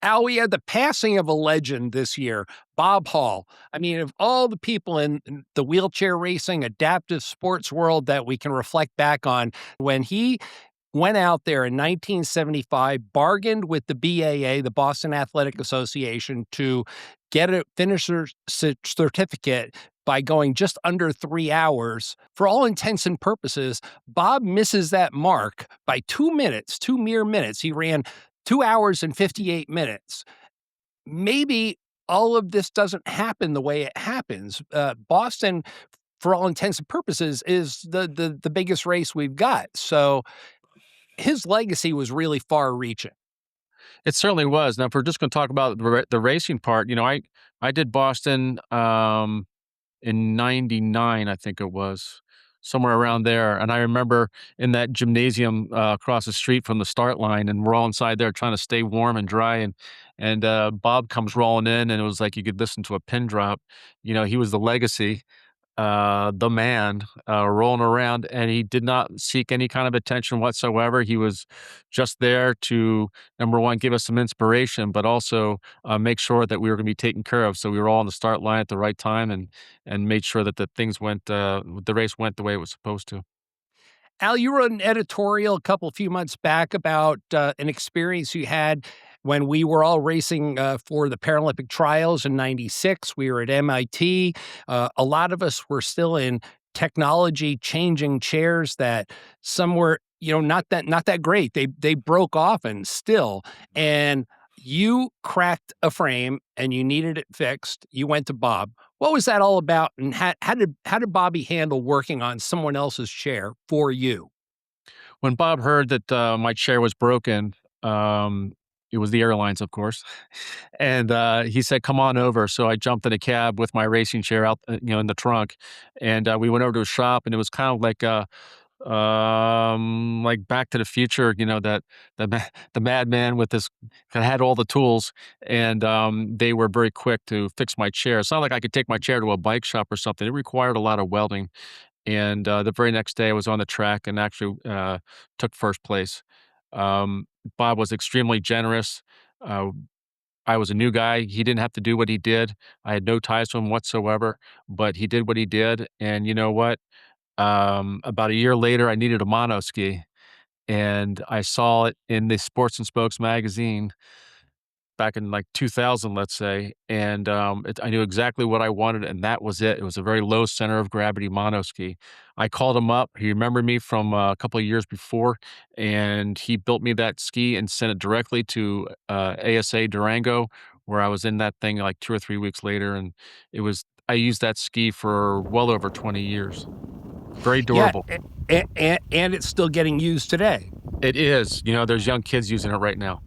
Al, we had the passing of a legend this year, Bob Hall. I mean, of all the people in the wheelchair racing, adaptive sports world that we can reflect back on, when he went out there in 1975, bargained with the BAA, the Boston Athletic Association, to get a finisher's certificate by going just under 3 hours. For all intents and purposes, Bob misses that mark by 2 minutes, 2 mere minutes. He ran 2 hours and 58 minutes. Maybe all of this doesn't happen the way it happens. Boston, for all intents and purposes, is the biggest race we've got. So his legacy was really far-reaching. It certainly was. Now, if we're just going to talk about the racing part, I did Boston in '99, I think it was, somewhere around there. And I remember in that gymnasium across the street from the start line, and we're all inside there trying to stay warm and dry. And Bob comes rolling in, and it was like you could listen to a pin drop. He was the legacy, the man, rolling around, and he did not seek any kind of attention whatsoever. He was just there to, number one, give us some inspiration, but also make sure that we were going to be taken care of. So we were all on the start line at the right time, and made sure that the race went the way it was supposed to. Al, you wrote an editorial few months back about an experience you had when we were all racing for the Paralympic trials in '96. We were at MIT. A lot of us were still in technology changing chairs that some were, not that great. They broke often still. And you cracked a frame and you needed it fixed. You went to Bob. What was that all about? And how did Bobby handle working on someone else's chair for you? When Bob heard that my chair was broken, it was the airlines, of course, and he said, "Come on over." So I jumped in a cab with my racing chair out, in the trunk, and we went over to a shop, and it was kind of like Back to the Future, that the madman with this that had all the tools, and they were very quick to fix my chair. It's not like I could take my chair to a bike shop or something. It required a lot of welding, and the very next day I was on the track and actually took first place. Bob was extremely generous. Uh, I was a new guy. He didn't have to do what he did. I had no ties to him whatsoever, but he did what he did. And you know what? About a year later, I needed a mono ski, and I saw it in the Sports and Spokes magazine back in like 2000, let's say, and I knew exactly what I wanted, and that was it. It was a very low center of gravity monoski. I called him up. He remembered me from a couple of years before, and he built me that ski and sent it directly to ASA Durango, where I was in that thing like 2 or 3 weeks later, and I used that ski for well over 20 years. Very Yeah, durable. and it's still getting used today. It is. There's young kids using it right now.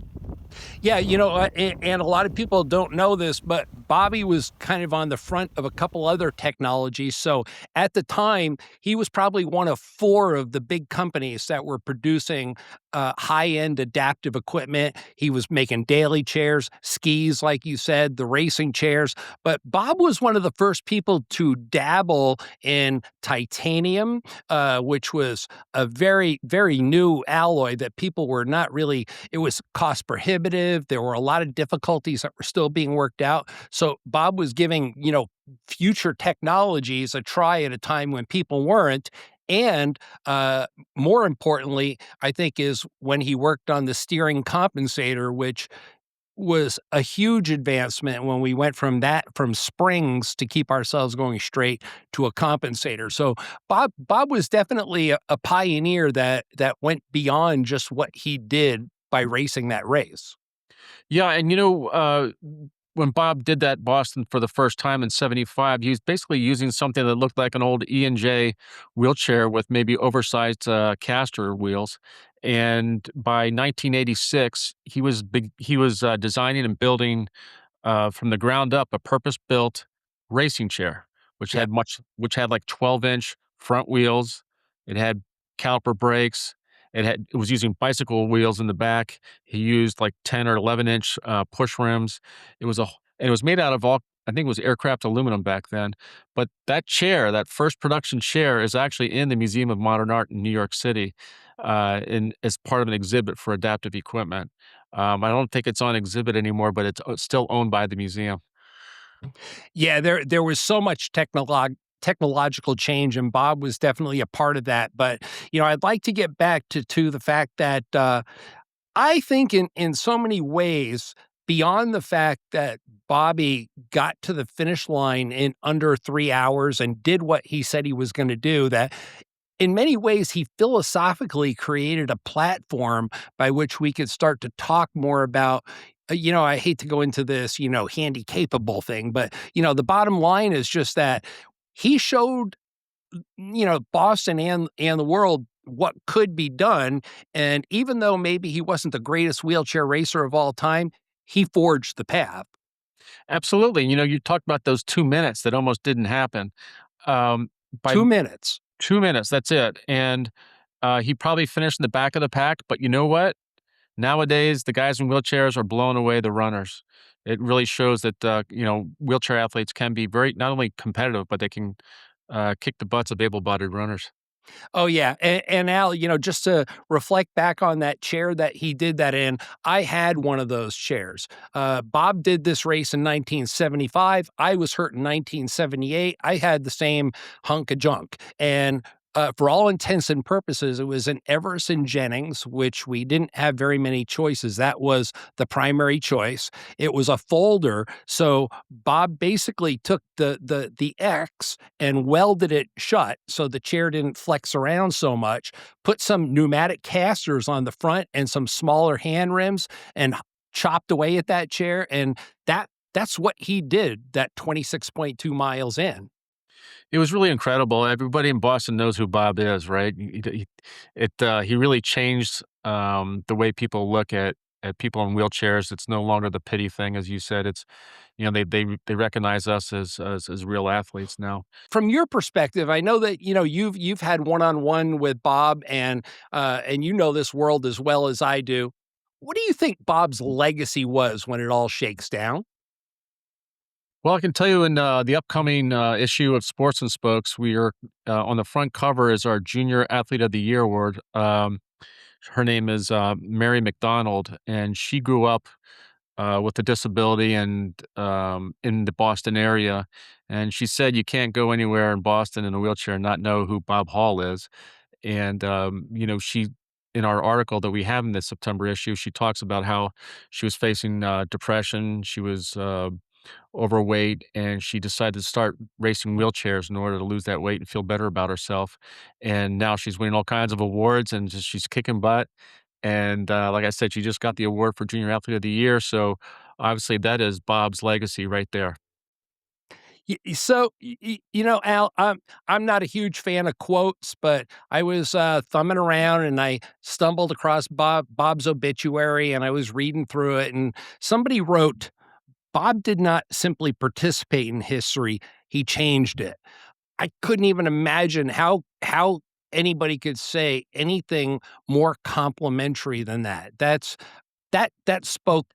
Yeah, and a lot of people don't know this, but Bobby was kind of on the front of a couple other technologies. So at the time, he was probably one of four of the big companies that were producing high-end adaptive equipment. He was making daily chairs, skis, like you said, the racing chairs. But Bob was one of the first people to dabble in titanium, which was a very, very new alloy that people were not really, it was cost prohibitive. There were a lot of difficulties that were still being worked out. So Bob was giving, future technologies a try at a time when people weren't. And more importantly, I think, is when he worked on the steering compensator, which was a huge advancement when we went from springs to keep ourselves going straight to a compensator. So Bob was definitely a pioneer that went beyond just what he did by racing that race. Yeah, and when Bob did that Boston for the first time in '75, he was basically using something that looked like an old E&J wheelchair with maybe oversized caster wheels. And by 1986, he was designing and building from the ground up a purpose-built racing chair, Yep. which had like 12-inch front wheels. It had caliper brakes. It was using bicycle wheels in the back. He used like 10 or 11-inch push rims. And it was made out of all, I think it was aircraft aluminum back then. But that chair, that first production chair, is actually in the Museum of Modern Art in New York City. in as part of an exhibit for adaptive equipment. I don't think it's on exhibit anymore, but it's still owned by the museum. Yeah, there was so much technological change, and Bob was definitely a part of that. But I'd like to get back to the fact that I think in so many ways, beyond the fact that Bobby got to the finish line in under 3 hours and did what he said he was going to do, that in many ways, he philosophically created a platform by which we could start to talk more about. I hate to go into this, handy capable thing, but the bottom line is just that he showed, Boston and the world what could be done. And even though maybe he wasn't the greatest wheelchair racer of all time, he forged the path. Absolutely. You talked about those 2 minutes that almost didn't happen. Um, by 2 minutes. 2 minutes, that's it, and, he probably finished in the back of the pack, but you know what? Nowadays, the guys in wheelchairs are blowing away the runners. It really shows that, wheelchair athletes can be very not only competitive, but they can, kick the butts of able-bodied runners. Oh, yeah, and Al, just to reflect back on that chair that he did that in, I had one of those chairs. Bob did this race in 1975. I was hurt in 1978. I had the same hunk of junk, and for all intents and purposes, it was an Everson Jennings, which we didn't have very many choices. That was the primary choice. It was a folder, so Bob basically took the X and welded it shut so the chair didn't flex around so much, put some pneumatic casters on the front and some smaller hand rims, and chopped away at that chair. And that's what he did that 26.2 miles in. It was really incredible. Everybody in Boston knows who Bob is, right? He really changed, the way people look at people in wheelchairs. It's no longer the pity thing, as you said. It's they recognize us as real athletes now. From your perspective, I know that you've had one-on-one with Bob, and you know this world as well as I do. What do you think Bob's legacy was when it all shakes down? Well, I can tell you in the upcoming issue of Sports and Spokes, we are on the front cover is our Junior Athlete of the Year award. Her name is Mary McDonald, and she grew up with a disability and in the Boston area. And she said you can't go anywhere in Boston in a wheelchair and not know who Bob Hall is. And she in our article that we have in this September issue, she talks about how she was facing depression. She was overweight, and she decided to start racing wheelchairs in order to lose that weight and feel better about herself. And now she's winning all kinds of awards, and she's kicking butt. And like I said, she just got the award for Junior Athlete of the Year. So obviously, that is Bob's legacy right there. So, Al, I'm not a huge fan of quotes, but I was thumbing around and I stumbled across Bob's obituary, and I was reading through it, and somebody wrote, Bob did not simply participate in history, he changed it. I couldn't even imagine how anybody could say anything more complimentary than that. That spoke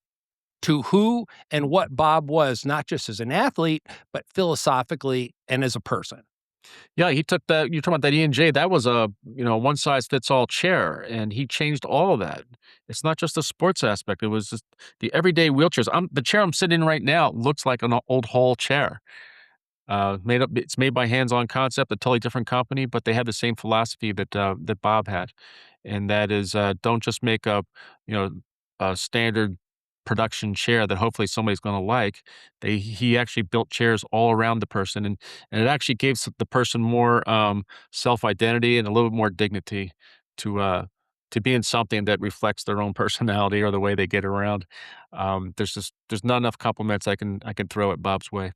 to who and what Bob was, not just as an athlete, but philosophically and as a person. Yeah, he took that. You're talking about that E&J. That was a one size fits all chair, and he changed all of that. It's not just the sports aspect. It was just the everyday wheelchairs. The chair I'm sitting in right now looks like an old hall chair. Made up it's made by Hands On Concept, a totally different company, but they have the same philosophy that Bob had, and that is, don't just make you know, a standard production chair that hopefully somebody's gonna like. He actually built chairs all around the person, and it actually gives the person more, self-identity and a little bit more dignity to, uh to being something that reflects their own personality or the way they get around. There's not enough compliments I can throw at Bob's way.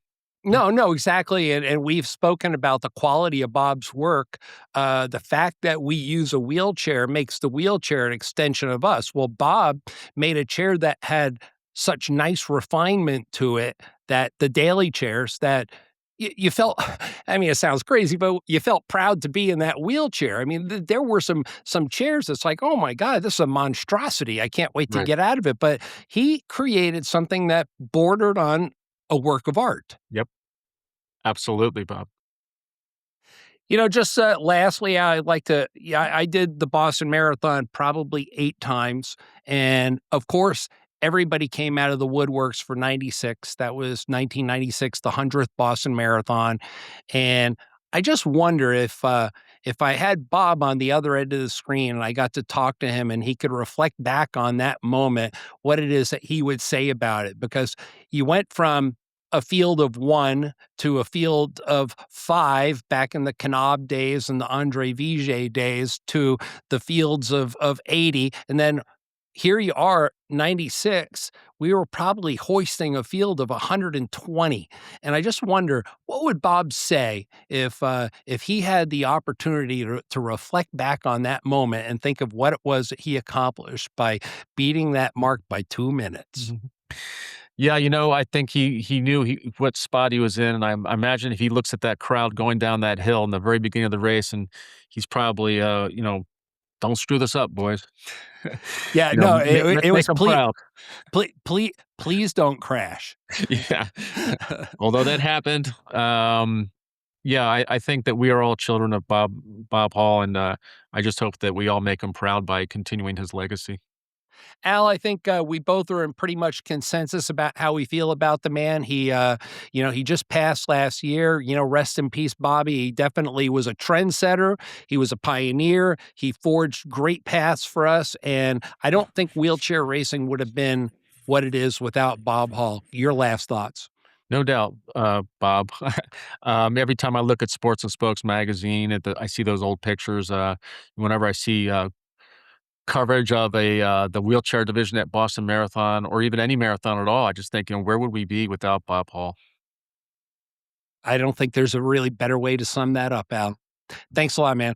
No, no, exactly, and we've spoken about the quality of Bob's work. The fact that we use a wheelchair makes the wheelchair an extension of us. Well, Bob made a chair that had such nice refinement to it that the daily chairs that you felt I mean, it sounds crazy, but you felt proud to be in that wheelchair. I mean, there were some chairs that's like, "Oh my god, this is a monstrosity. I can't wait to Right. get out of it." But he created something that bordered on a work of art. Yep. Absolutely, Bob. Just lastly, I'd like to, yeah, I did the Boston Marathon probably 8 times. And of course, everybody came out of the woodworks for 96. That was 1996, the 100th Boston Marathon. And I just wonder if I had Bob on the other end of the screen and I got to talk to him and he could reflect back on that moment, what it is that he would say about it. Because you went from a field of one to a field of five back in the Knab days and the Andre Vijay days to the fields of 80. And then here you are, 96. We were probably hoisting a field of 120. And I just wonder, what would Bob say if he had the opportunity to reflect back on that moment and think of what it was that he accomplished by beating that mark by 2 minutes? Mhm. Yeah, I think he knew what spot he was in, and I imagine if he looks at that crowd going down that hill in the very beginning of the race, and he's probably, "Don't screw this up, boys." Yeah, no, Let's it make was them proud. please don't crash. Yeah. Although that happened, yeah, I think that we are all children of Bob Hall, and, I just hope that we all make him proud by continuing his legacy. Al, I think we both are in pretty much consensus about how we feel about the man. He just passed last year. Rest in peace, Bobby. He definitely was a trendsetter. He was a pioneer. He forged great paths for us, and I don't think wheelchair racing would have been what it is without Bob Hall. Your last thoughts? No doubt, Bob. Every time I look at Sports and Spokes magazine, I see those old pictures, whenever I see, coverage of the wheelchair division at Boston Marathon or even any marathon at all, I just think, where would we be without Bob Hall? I don't think there's a really better way to sum that up, Al. Thanks a lot, man.